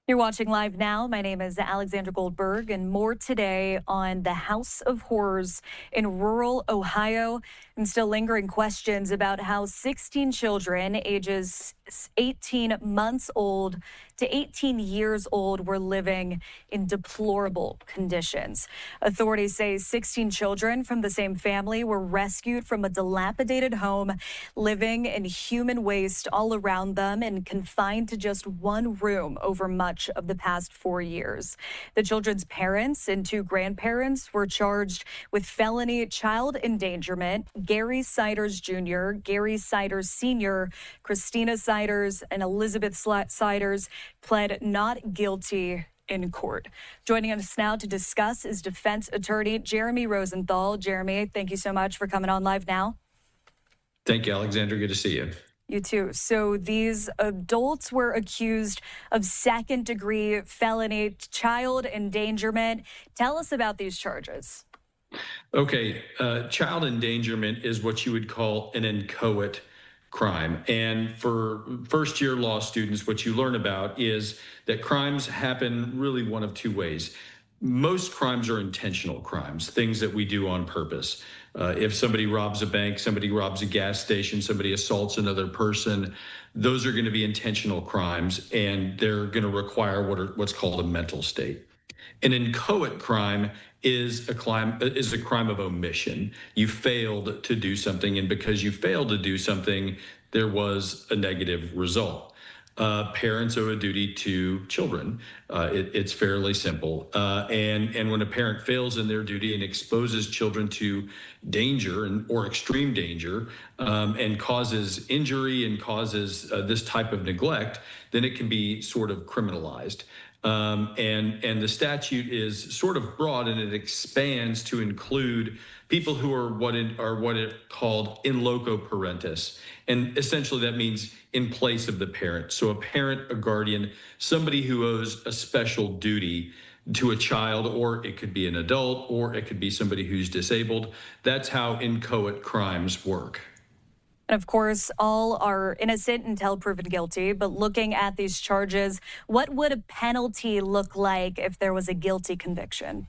You're watching live now. My name is Alexandra Goldberg, and more today on the House of Horrors in rural Ohio, and still lingering questions about how 16 children ages 18 months old to 18 years old were living in deplorable conditions. Authorities say 16 children from the same family were rescued from a dilapidated home, living in human waste all around them and confined to just one room over much of the past 4 years. The children's parents and two grandparents were charged with felony child endangerment. Gary Siders Jr., Gary Siders Sr., Christina Siders, and Elizabeth Siders pled not guilty in court. Joining us now to discuss is defense attorney Jeremy Rosenthal. Jeremy, thank you so much for coming on live now. Thank you, Alexandra. Good to see you. You too. So these adults were accused of second-degree felony child endangerment. Tell us about these charges. Okay, child endangerment is what you would call an inchoate crime. And for first-year law students, what you learn about is that crimes happen really one of two ways. Most crimes are intentional crimes, things that we do on purpose. If somebody robs a bank, somebody robs a gas station, somebody assaults another person, those are going to be intentional crimes, and they're going to require what's called a mental state. An inchoate crime is a crime of omission. You failed to do something, and because you failed to do something, there was a negative result. Parents owe a duty to children. It's fairly simple. And when a parent fails in their duty and exposes children to danger or extreme danger and causes injury and causes this type of neglect, then it can be sort of criminalized. And the statute is sort of broad, and it expands to include people who are what it called in loco parentis. And essentially that means in place of the parent. So a parent, a guardian, somebody who owes a special duty to a child, or it could be an adult, or it could be somebody who's disabled. That's how inchoate crimes work. And of course, all are innocent until proven guilty. But looking at these charges, what would a penalty look like if there was a guilty conviction?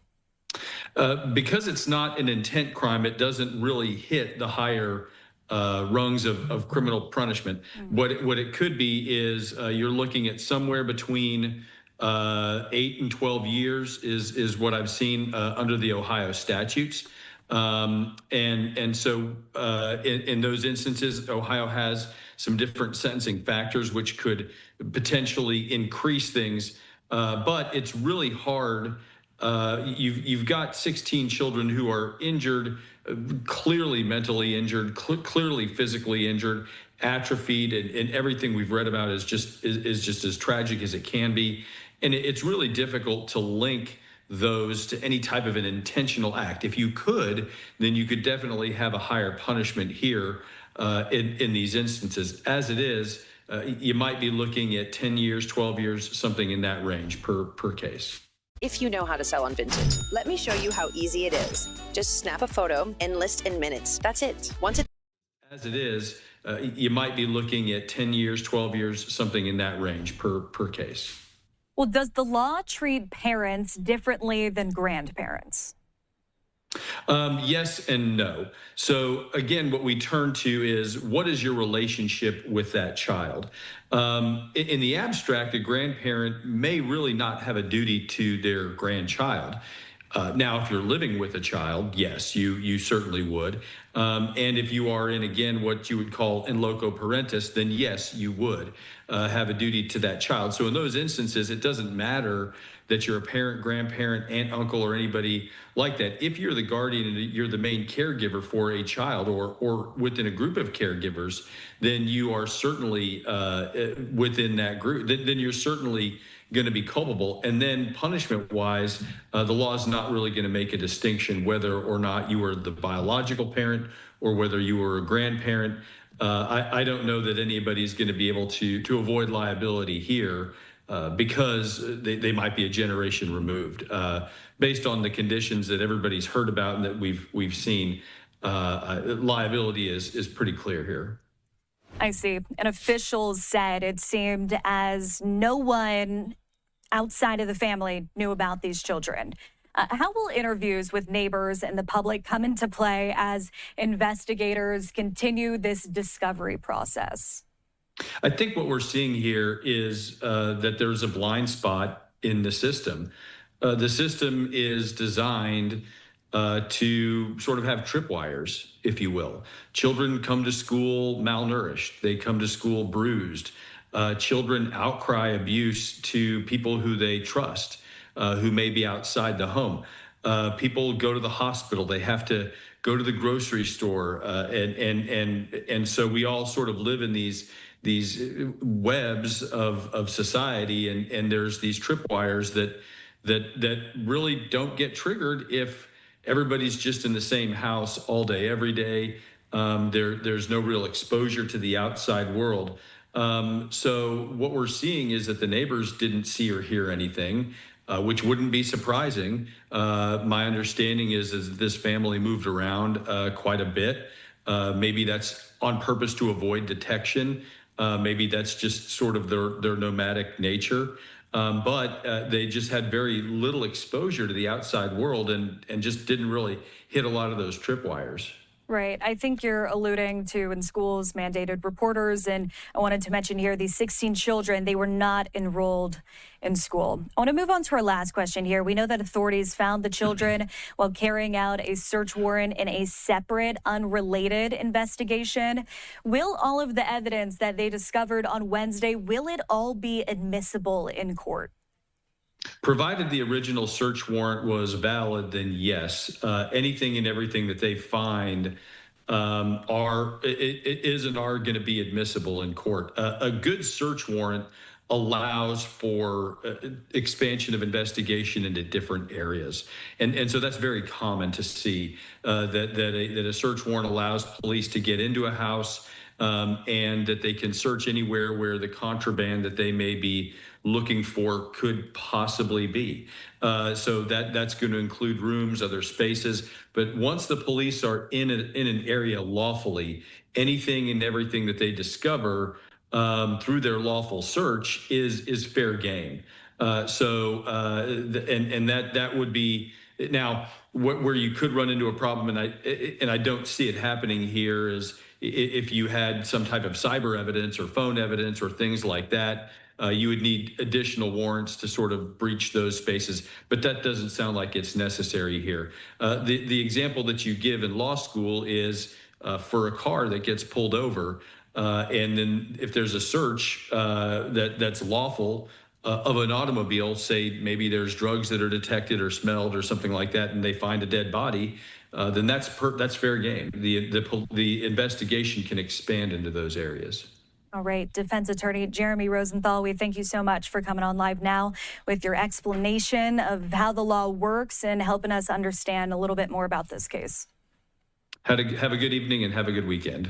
Because it's not an intent crime, it doesn't really hit the higher rungs of criminal punishment. What it could be is you're looking at somewhere between 8 and 12 years is what I've seen under the Ohio statutes. And so in those instances, Ohio has some different sentencing factors which could potentially increase things, but it's really hard. You've got 16 children who are injured, clearly mentally injured, clearly physically injured, atrophied, and everything we've read about is just as tragic as it can be. And it's really difficult to link those to any type of an intentional act. If you could, then you could definitely have a higher punishment here in these instances. As it is, you might be looking at 10 years, 12 years, something in that range per case. If you know how to sell on Vinted, let me show you how easy it is. Just snap a photo and list in minutes. That's it. As it is, you might be looking at 10 years, 12 years, something in that range per case. Well, does the law treat parents differently than grandparents? Yes and no. So again, what we turn to is, what is your relationship with that child? In the abstract, a grandparent may really not have a duty to their grandchild. Now, if you're living with a child, yes, you certainly would. And if you are in, again, what you would call in loco parentis, then yes, you would have a duty to that child. So in those instances, it doesn't matter that you're a parent, grandparent, aunt, uncle, or anybody like that. If you're the guardian and you're the main caregiver for a child or within a group of caregivers, then you are certainly within that group. Then you're certainly going to be culpable. And then punishment-wise, the law is not really going to make a distinction whether or not you were the biological parent or whether you were a grandparent. I don't know that anybody's going to be able to avoid liability here because they might be a generation removed. Based on the conditions that everybody's heard about and that we've seen, liability is pretty clear here. I see. And officials said it seemed as no one outside of the family knew about these children. How will interviews with neighbors and the public come into play as investigators continue this discovery process? I think what we're seeing here is that there's a blind spot in the system. The system is designed to sort of have tripwires, if you will. Children come to school malnourished, they come to school bruised. Children outcry abuse to people who they trust, who may be outside the home. People go to the hospital, they have to go to the grocery store, and so we all sort of live in these webs of society, and there's these tripwires that really don't get triggered if everybody's just in the same house all day, every day. There's no real exposure to the outside world. So what we're seeing is that the neighbors didn't see or hear anything, which wouldn't be surprising. My understanding is that this family moved around quite a bit. Maybe that's on purpose to avoid detection. Maybe that's just sort of their nomadic nature. But they just had very little exposure to the outside world and just didn't really hit a lot of those tripwires. Right. I think you're alluding to in schools mandated reporters. And I wanted to mention here these 16 children, they were not enrolled in school. I want to move on to our last question here. We know that authorities found the children while carrying out a search warrant in a separate, unrelated investigation. Will all of the evidence that they discovered on Wednesday, will it all be admissible in court? Provided the original search warrant was valid, then yes. Anything and everything that they find is and are going to be admissible in court. A good search warrant allows for expansion of investigation into different areas, and so that's very common to see that a search warrant allows police to get into a house and that they can search anywhere where the contraband that they may be looking for could possibly be. So that's going to include rooms, other spaces. But once the police are in an area lawfully, anything and everything that they discover through their lawful search is fair game. That would be now where you could run into a problem, and I don't see it happening here, is if you had some type of cyber evidence or phone evidence or things like that. You would need additional warrants to sort of breach those spaces, but that doesn't sound like it's necessary here. The example that you give in law school is for a car that gets pulled over, and then if there's a search that's lawful of an automobile, say maybe there's drugs that are detected or smelled or something like that, and they find a dead body, then that's fair game. The investigation can expand into those areas. All right, defense attorney Jeremy Rosenthal, we thank you so much for coming on Live Now with your explanation of how the law works and helping us understand a little bit more about this case. Have a good evening and have a good weekend.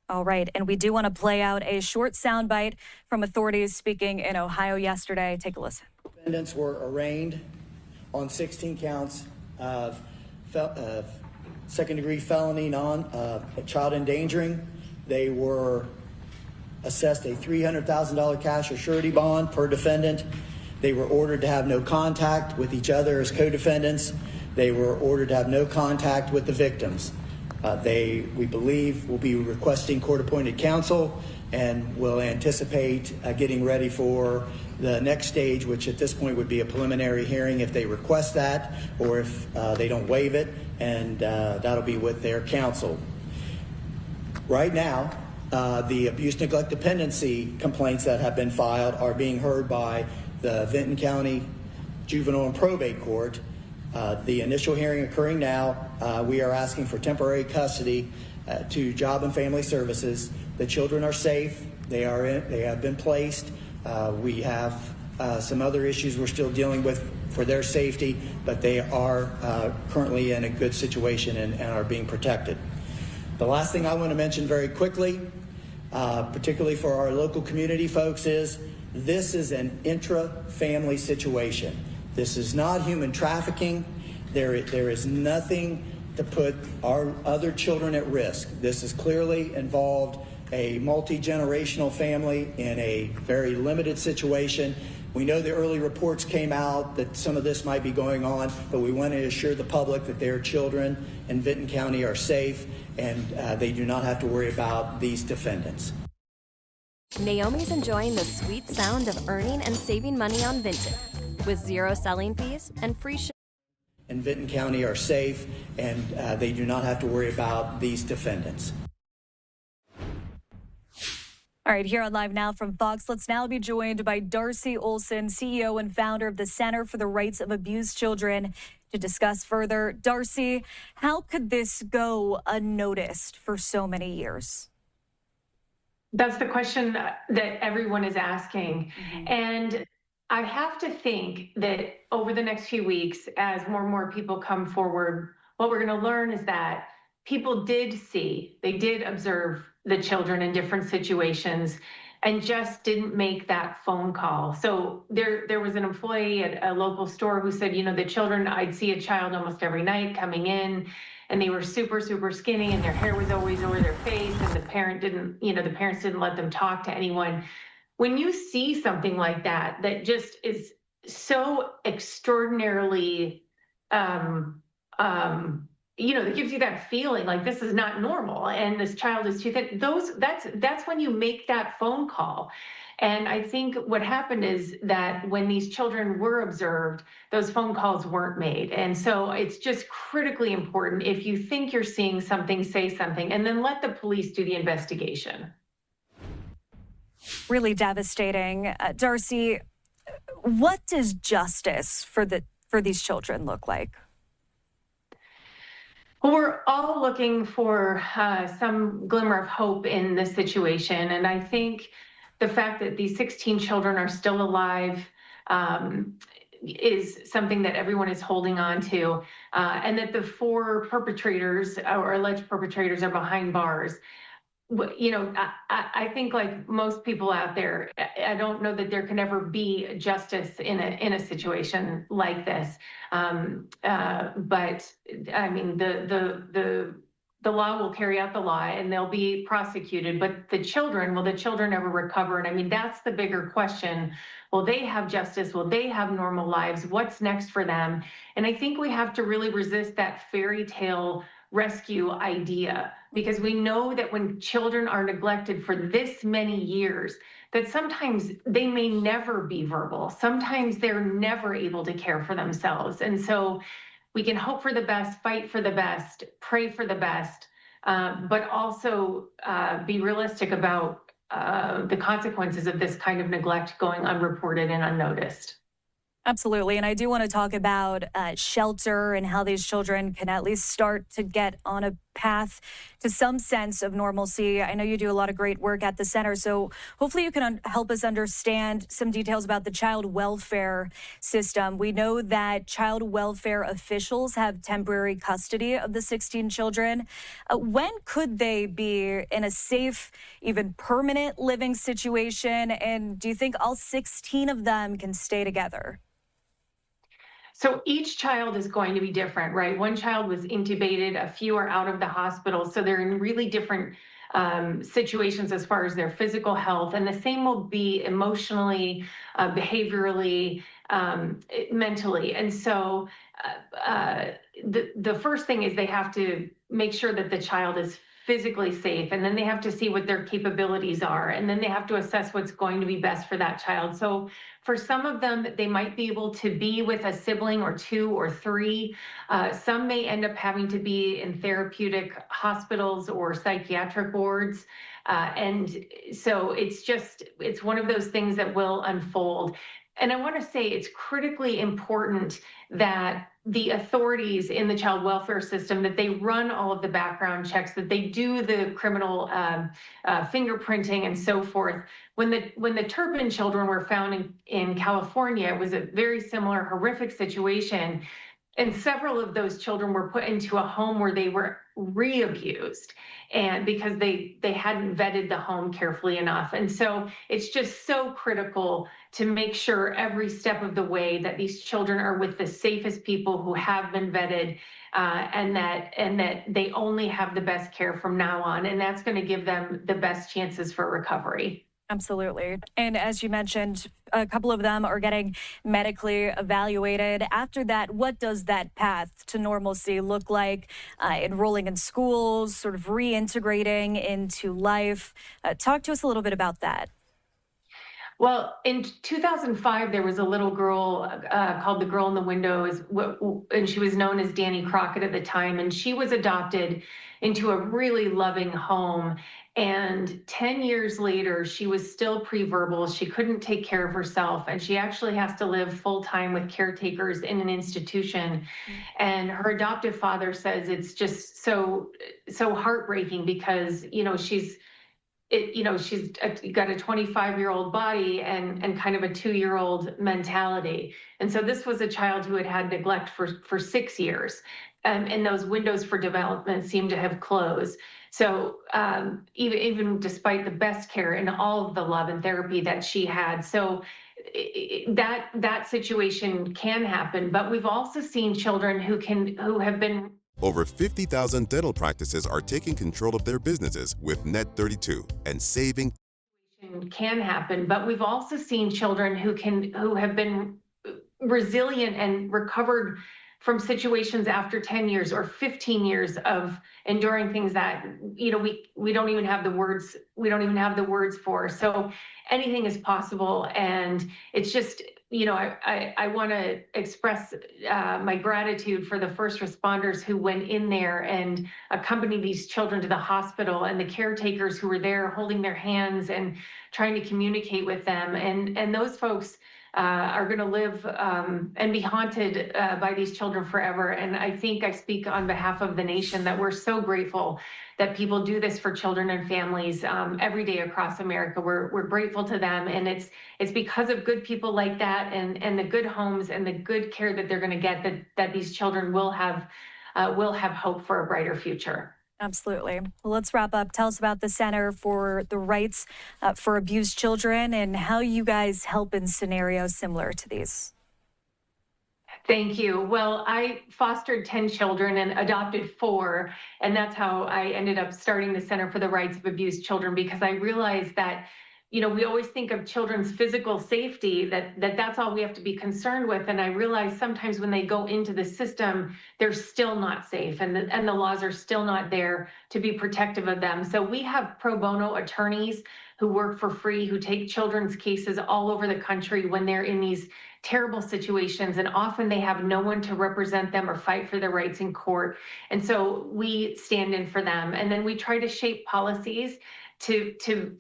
All right, and we do want to play out a short soundbite from authorities speaking in Ohio yesterday. Take a listen. Defendants were arraigned on 16 counts of second-degree felony child endangering. They were assessed a $300,000 cash or surety bond per defendant. They were ordered to have no contact with each other as co-defendants. They were ordered to have no contact with the victims. We believe, will be requesting court-appointed counsel and will anticipate getting ready for the next stage, which at this point would be a preliminary hearing if they request that, or if they don't waive it, and that'll be with their counsel. Right now, the abuse, neglect, dependency complaints that have been filed are being heard by the Vinton County Juvenile and Probate Court. The initial hearing occurring now, we are asking for temporary custody to Job and Family Services. The children are safe. They have been placed. We have some other issues we're still dealing with for their safety, but they are currently in a good situation and are being protected. The last thing I want to mention very quickly, particularly for our local community folks, is this is an intra-family situation. This is not human trafficking. There is nothing to put our other children at risk. This is clearly involved a multi-generational family in a very limited situation. We know the early reports came out that some of this might be going on, but we want to assure the public that their children in Vinton County are safe and they do not have to worry about these defendants. Naomi's enjoying the sweet sound of earning and saving money on Vinton with 0 selling fees and free shipping. In Vinton County are safe and they do not have to worry about these defendants. All right, here on Live Now from Fox, let's now be joined by Darcy Olsen, CEO and founder of the Center for the Rights of Abused Children, to discuss further. Darcy, how could this go unnoticed for so many years? That's the question that everyone is asking. And I have to think that over the next few weeks, as more and more people come forward, what we're going to learn is that people did see, they did observe the children in different situations and just didn't make that phone call. So there was an employee at a local store who said, you know, the children, I'd see a child almost every night coming in, and they were super, super skinny and their hair was always over their face, and the parents didn't let them talk to anyone. When you see something like that, that just is so extraordinarily, that gives you that feeling like this is not normal and this child is too thin. That's when you make that phone call. And I think what happened is that when these children were observed, those phone calls weren't made. And so it's just critically important, if you think you're seeing something, say something, and then let the police do the investigation. Really devastating. Darcy, what does justice for these children look like? Well, we're all looking for some glimmer of hope in this situation. And I think the fact that these 16 children are still alive is something that everyone is holding on to, and that the 4 perpetrators or alleged perpetrators are behind bars. You know, I think, like most people out there, I don't know that there can ever be justice in a situation like this. But I mean, the law will carry out the law and they'll be prosecuted. But will the children ever recover? And I mean, that's the bigger question. Will they have justice? Will they have normal lives? What's next for them? And I think we have to really resist that fairy tale rescue idea, because we know that when children are neglected for this many years, that sometimes they may never be verbal. Sometimes they're never able to care for themselves. And so we can hope for the best, fight for the best, pray for the best, but also be realistic about the consequences of this kind of neglect going unreported and unnoticed. Absolutely. And I do want to talk about shelter and how these children can at least start to get on a path to some sense of normalcy. I know you do a lot of great work at the center, so hopefully you can help us understand some details about the child welfare system. We know that child welfare officials have temporary custody of the 16 children. When could they be in a safe, even permanent living situation? And do you think all 16 of them can stay together? So each child is going to be different, right? One child was intubated, a few are out of the hospital. So they're in really different situations as far as their physical health. And the same will be emotionally, behaviorally, mentally. And so the first thing is they have to make sure that the child is physically safe, and then they have to see what their capabilities are, and then they have to assess what's going to be best for that child. So for some of them, they might be able to be with a sibling or 2 or 3. Some may end up having to be in therapeutic hospitals or psychiatric wards. And so it's one of those things that will unfold. And I want to say it's critically important that the authorities in the child welfare system, that they run all of the background checks, that they do the criminal fingerprinting and so forth. When the Turpin children were found in California, it was a very similar horrific situation. And several of those children were put into a home where they were re-abused, and because they hadn't vetted the home carefully enough. And so it's just so critical to make sure every step of the way that these children are with the safest people who have been vetted, and that they only have the best care from now on, and that's going to give them the best chances for recovery. Absolutely. And as you mentioned, a couple of them are getting medically evaluated. After that, what does that path to normalcy look like? Enrolling in schools, sort of reintegrating into life. Talk to us a little bit about that. Well, in 2005, there was a little girl called the Girl in the Windows, and she was known as Danny Crockett at the time, and she was adopted into a really loving home. And 10 years later, she was still pre-verbal. She couldn't take care of herself, and she actually has to live full-time with caretakers in an institution. And her adoptive father says it's just so heartbreaking because, she's got a 25-year-old body and kind of a 2-year-old mentality. And so this was a child who had neglect for 6 years. And those windows for development seem to have closed. So even despite the best care and all of the love and therapy that she had. So that situation can happen, but we've also seen children who have been. Over 50,000 dental practices are taking control of their businesses with Net32 and saving. Can happen, but we've also seen children who have been resilient and recovered from situations after 10 years or 15 years of enduring things that we don't even have the words for. So anything is possible, and it's just I want to express my gratitude for the first responders who went in there and accompanied these children to the hospital, and the caretakers who were there holding their hands and trying to communicate with them. And those folks are going to live and be haunted by these children forever. And I think I speak on behalf of the nation that we're so grateful that people do this for children and families every day across America. We're grateful to them, and it's because of good people like that and the good homes and the good care that they're going to get that these children will have hope for a brighter future. Absolutely. Well, let's wrap up. Tell us about the Center for the Rights for Abused Children and how you guys help in scenarios similar to these. Thank you. Well, I fostered 10 children and adopted 4, and that's how I ended up starting the Center for the Rights of Abused Children, because I realized that we always think of children's physical safety, that's all we have to be concerned with. And I realize sometimes when they go into the system, they're still not safe, and the laws are still not there to be protective of them. So we have pro bono attorneys who work for free, who take children's cases all over the country when they're in these terrible situations, and often they have no one to represent them or fight for their rights in court. And so we stand in for them, and then we try to shape policies to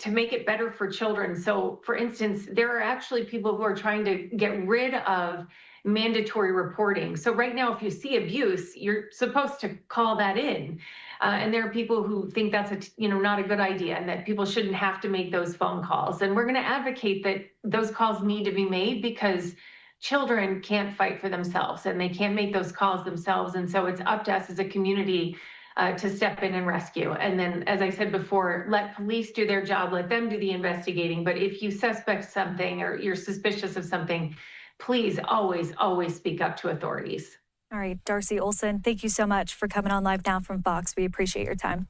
make it better for children. So for instance, there are actually people who are trying to get rid of mandatory reporting. So right now, if you see abuse, you're supposed to call that in. And there are people who think that's not a good idea, and that people shouldn't have to make those phone calls. And we're going to advocate that those calls need to be made, because children can't fight for themselves and they can't make those calls themselves. And so it's up to us as a community to step in and rescue. And then, as I said before, let police do their job, let them do the investigating. But if you suspect something or you're suspicious of something, please always, always speak up to authorities. All right, Darcy Olsen, thank you so much for coming on Live Now from Fox. We appreciate your time.